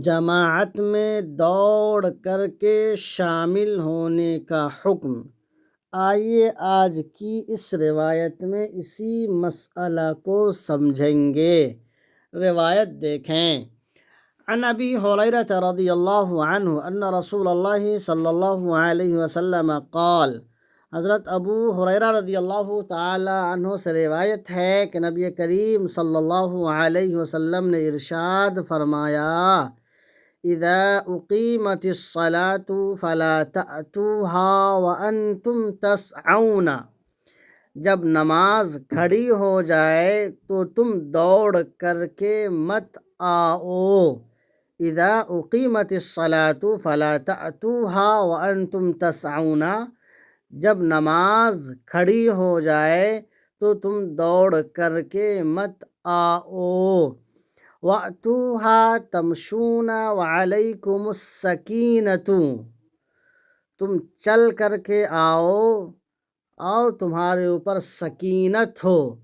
جماعت میں دوڑ کر کے شامل ہونے کا حکم۔ آئیے آج کی اس روایت میں اسی مسئلہ کو سمجھیں گے۔ روایت دیکھیں۔ عن ابی ہریرہ رضی اللہ عنہ ان رسول اللہ صلی اللہ علیہ وسلم قال، حضرت ابو ہریرہ رضی اللہ تعالی عنہ سے روایت ہے کہ نبی کریم صلی اللہ علیہ وسلم نے ارشاد فرمایا، اذا اقیمت الصلاة فلا تأتوها وانتم تسعون، جب نماز کھڑی ہو جائے تو تم دوڑ کر کے مت آؤ۔ اذا اقیمت الصلاة فلا تأتوها وانتم تسعون، جب نماز کھڑی ہو جائے تو تم دوڑ کر کے مت آؤ۔ وَأْتُوهَا تَمْشُونَ وَعَلَيْكُمُ السَّكِينَةُ، تم چل کر کے آؤ اور تمہارے اوپر سکینت ہو،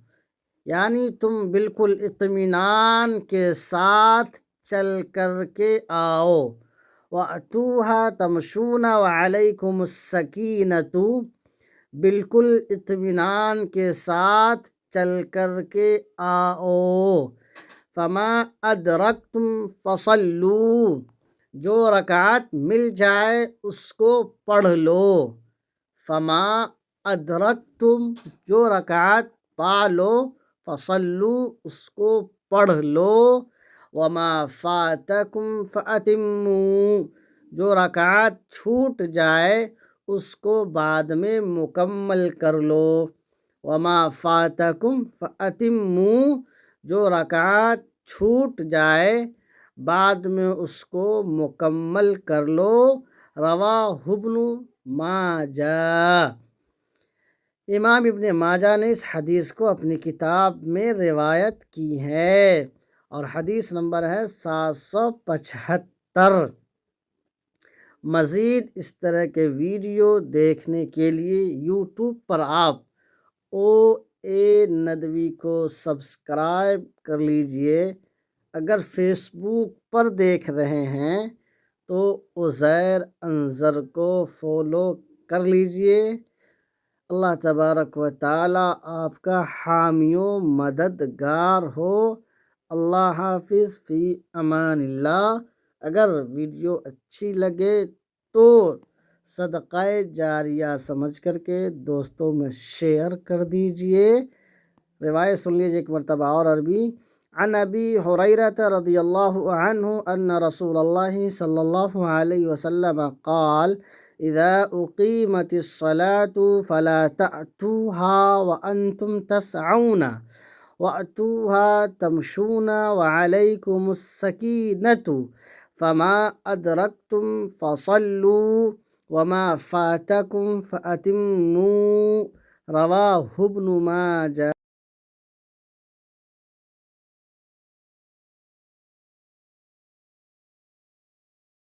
یعنی تم بالکل اطمینان کے ساتھ چل کر کے آؤ۔ وَأْتُوهَا تَمْشُونَ وَعَلَيْكُمُ السَّكِينَةُ، بالکل اطمینان کے ساتھ چل کر کے آؤ۔ فَمَا أَدْرَكْتُمْ فَصَلُّوا، جو رکعت مل جائے اس کو پڑھ لو۔ فَمَا أَدْرَكْتُمْ، جو رکعت پا لو، فَصَلُّوا، اس کو پڑھ لو۔ وَمَا فَاتَكُمْ فَأَتِمُّوا، جو رکعت چھوٹ جائے اس کو بعد میں مکمل کر لو۔ وَمَا فَاتَكُمْ فَأَتِمُّوا، جو رکعت چھوٹ جائے بعد میں اس کو مکمل کر لو۔ رواہ ابن ماجہ، امام ابن ماجہ نے اس حدیث کو اپنی کتاب میں روایت کی ہے اور حدیث نمبر ہے 775۔ مزید اس طرح کے ویڈیو دیکھنے کے لیے یوٹیوب پر آپ OA ندوی کو سبسکرائب کر لیجئے۔ اگر فیس بک پر دیکھ رہے ہیں تو عزیر انظر کو فالو کر لیجئے۔ اللہ تبارک و تعالی آپ کا حامی و مددگار ہو۔ اللہ حافظ، فی امان اللہ۔ اگر ویڈیو اچھی لگے تو صدقہ جاریہ سمجھ کر کے دوستوں میں شیئر کر دیجئے۔ روایت سن لیجئے ایک مرتبہ اور عربی۔ عن ابی ہریرہ رضی اللہ عنہ ان رسول اللہ صلی اللہ علیہ وسلم قال، اذا اقیمت الصلاة فلا تأتوها وانتم تسعون وأتوها تمشون وعليكم السكينة فما أدركتم فصلوا وما فاتكم فأتموا۔ رواہ ابن ماجہ۔